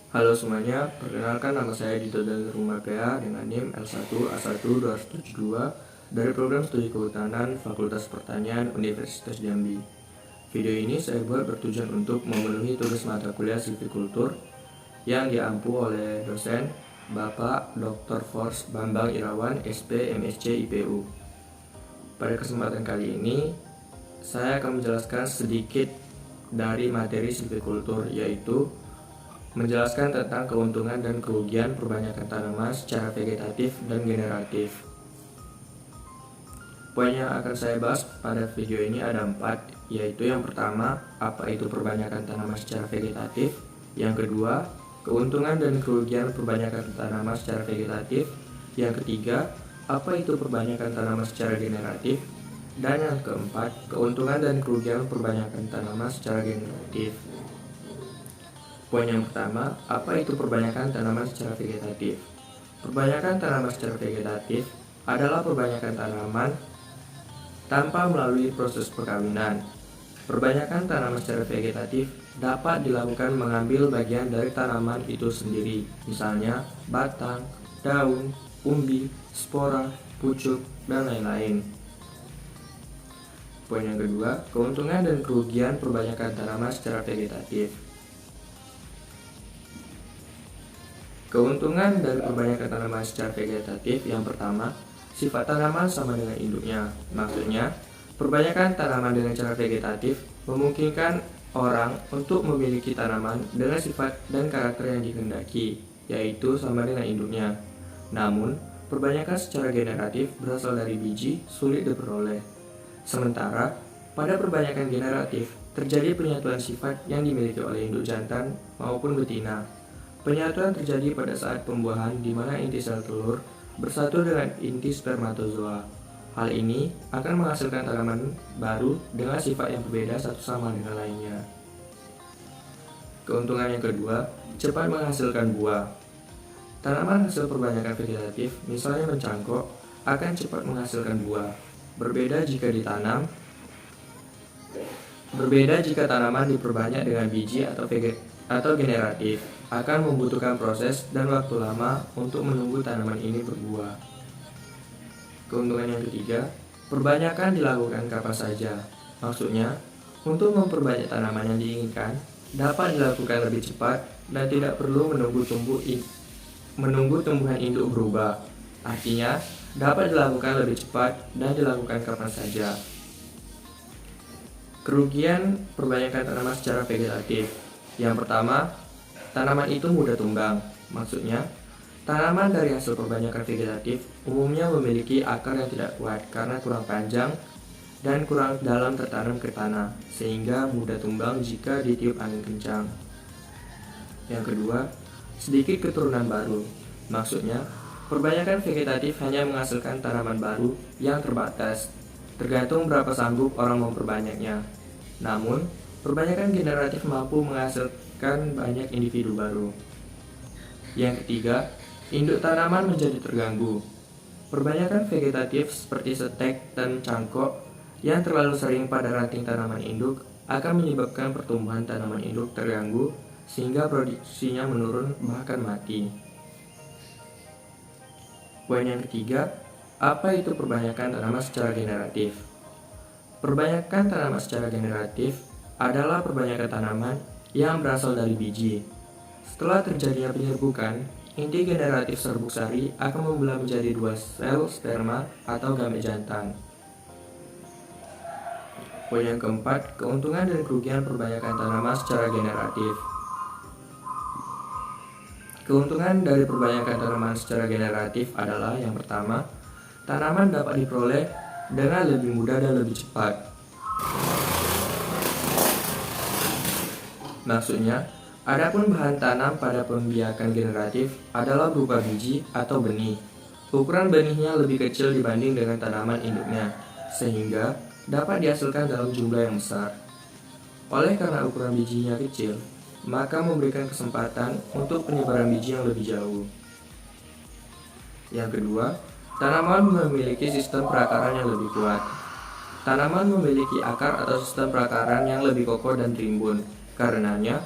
Halo semuanya, perkenalkan nama saya Dito dari Rumah PA dengan NIM L1A1 272 dari program studi kehutanan Fakultas Pertanian Universitas Jambi. Video ini saya buat bertujuan untuk memenuhi tugas mata kuliah silvikultur yang diampu oleh dosen Bapak Dr. Fors Bambang Irawan, SP MSc IPU. Pada kesempatan kali ini, saya akan menjelaskan sedikit dari materi silvikultur, yaitu menjelaskan tentang keuntungan dan kerugian perbanyakan tanaman secara vegetatif dan generatif. Poin yang akan saya bahas pada video ini ada 4, yaitu yang pertama, apa itu perbanyakan tanaman secara vegetatif. Yang kedua, keuntungan dan kerugian perbanyakan tanaman secara vegetatif. Yang ketiga, apa itu perbanyakan tanaman secara generatif. Dan yang keempat, keuntungan dan kerugian perbanyakan tanaman secara generatif. Poin yang pertama, apa itu perbanyakan tanaman secara vegetatif? Perbanyakan tanaman secara vegetatif adalah perbanyakan tanaman tanpa melalui proses perkawinan. Perbanyakan tanaman secara vegetatif dapat dilakukan mengambil bagian dari tanaman itu sendiri, misalnya batang, daun, umbi, spora, pucuk, dan lain-lain. Poin yang kedua, keuntungan dan kerugian perbanyakan tanaman secara vegetatif. Keuntungan dari perbanyakan tanaman secara vegetatif, yang pertama, sifat tanaman sama dengan induknya. Maksudnya, perbanyakan tanaman dengan cara vegetatif memungkinkan orang untuk memiliki tanaman dengan sifat dan karakter yang dikehendaki, yaitu sama dengan induknya. Namun, perbanyakan secara generatif berasal dari biji sulit diperoleh. Sementara, pada perbanyakan generatif terjadi penyatuan sifat yang dimiliki oleh induk jantan maupun betina. Penyatuan terjadi pada saat pembuahan di mana inti sel telur bersatu dengan inti spermatozoa. Hal ini akan menghasilkan tanaman baru dengan sifat yang berbeda satu sama dengan lainnya. Keuntungan yang kedua, cepat menghasilkan buah. Tanaman hasil perbanyakan vegetatif, misalnya mencangkok, akan cepat menghasilkan buah. Berbeda jika tanaman diperbanyak dengan biji atau generatif, akan membutuhkan proses dan waktu lama untuk menunggu tanaman ini berbuah. Keuntungan yang ketiga, perbanyakan dilakukan kapan saja. Maksudnya, untuk memperbanyak tanaman yang diinginkan dapat dilakukan lebih cepat dan tidak perlu menunggu tumbuhan induk berubah. Artinya, dapat dilakukan lebih cepat dan dilakukan kapan saja. Kerugian perbanyakan tanaman secara vegetatif. Yang pertama, tanaman itu mudah tumbang. Maksudnya, tanaman dari hasil perbanyakan vegetatif umumnya memiliki akar yang tidak kuat karena kurang panjang dan kurang dalam tertanam ke tanah, sehingga mudah tumbang jika ditiup angin kencang. Yang kedua, sedikit keturunan baru. Maksudnya, perbanyakan vegetatif hanya menghasilkan tanaman baru yang terbatas, tergantung berapa sanggup orang memperbanyaknya. Namun, perbanyakan generatif mampu menghasilkan banyak individu baru. Yang ketiga, induk tanaman menjadi terganggu. Perbanyakan vegetatif seperti setek dan cangkok yang terlalu sering pada ranting tanaman induk akan menyebabkan pertumbuhan tanaman induk terganggu sehingga produksinya menurun bahkan mati. Poin yang ketiga, apa itu perbanyakan tanaman secara generatif? Perbanyakan tanaman secara generatif adalah perbanyakan tanaman yang berasal dari biji. Setelah terjadinya penyerbukan, inti generatif serbuk sari akan membelah menjadi 2 sel sperma atau gamet jantan. Poin yang keempat, keuntungan dan kerugian perbanyakan tanaman secara generatif. Keuntungan dari perbanyakan tanaman secara generatif adalah yang pertama, tanaman dapat diperoleh dengan lebih mudah dan lebih cepat. Maksudnya, adapun bahan tanam pada pembiakan generatif adalah berupa biji atau benih. Ukuran benihnya lebih kecil dibanding dengan tanaman induknya, sehingga dapat dihasilkan dalam jumlah yang besar. Oleh karena ukuran bijinya kecil, maka memberikan kesempatan untuk penyebaran biji yang lebih jauh. Yang kedua, tanaman memiliki sistem perakaran yang lebih kuat. Tanaman memiliki akar atau sistem perakaran yang lebih kokoh dan rimbun. Karenanya,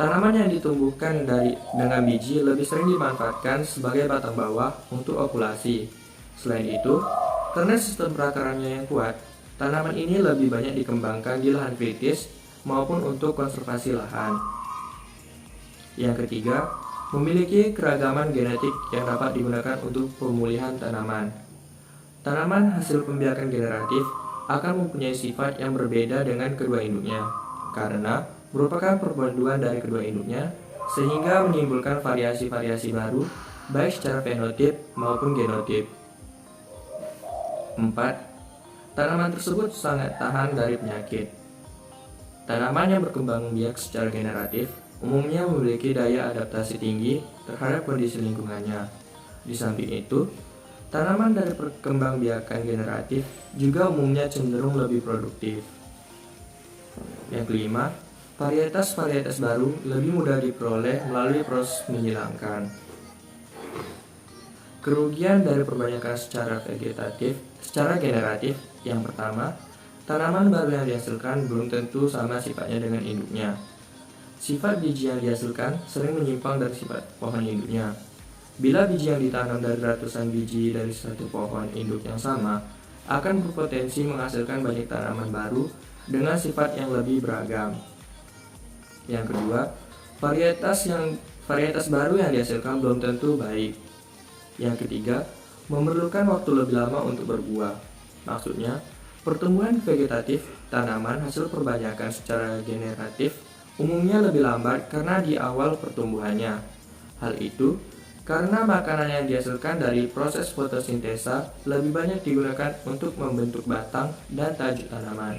Tanaman yang ditumbuhkan dengan biji lebih sering dimanfaatkan sebagai batang bawah untuk okulasi. Selain itu, karena sistem perakarannya yang kuat, tanaman ini lebih banyak dikembangkan di lahan kritis maupun untuk konservasi lahan. Yang ketiga, memiliki keragaman genetik yang dapat digunakan untuk pemulihan tanaman. Tanaman hasil pembiakan generatif akan mempunyai sifat yang berbeda dengan kedua induknya, karena merupakan perpaduan dari kedua induknya, sehingga menimbulkan variasi-variasi baru, baik secara fenotip maupun genotip. 4. Tanaman tersebut sangat tahan dari penyakit. Tanaman yang berkembang biak secara generatif umumnya memiliki daya adaptasi tinggi terhadap kondisi lingkungannya. Di samping itu, tanaman dari perkembangbiakan generatif juga umumnya cenderung lebih produktif. Yang kelima, varietas-varietas baru lebih mudah diperoleh melalui proses menghilangkan. Kerugian dari perbanyakan secara generatif, yang pertama, tanaman baru yang dihasilkan belum tentu sama sifatnya dengan induknya. Sifat biji yang dihasilkan sering menyimpang dari sifat pohon induknya. Bila biji yang ditanam dari ratusan biji dari satu pohon induk yang sama, akan berpotensi menghasilkan banyak tanaman baru dengan sifat yang lebih beragam. Yang kedua, varietas baru yang dihasilkan belum tentu baik. Yang ketiga, memerlukan waktu lebih lama untuk berbuah. Maksudnya, pertumbuhan vegetatif tanaman hasil perbanyakan secara generatif umumnya lebih lambat karena di awal pertumbuhannya. Hal itu karena makanan yang dihasilkan dari proses fotosintesa lebih banyak digunakan untuk membentuk batang dan tajuk tanaman.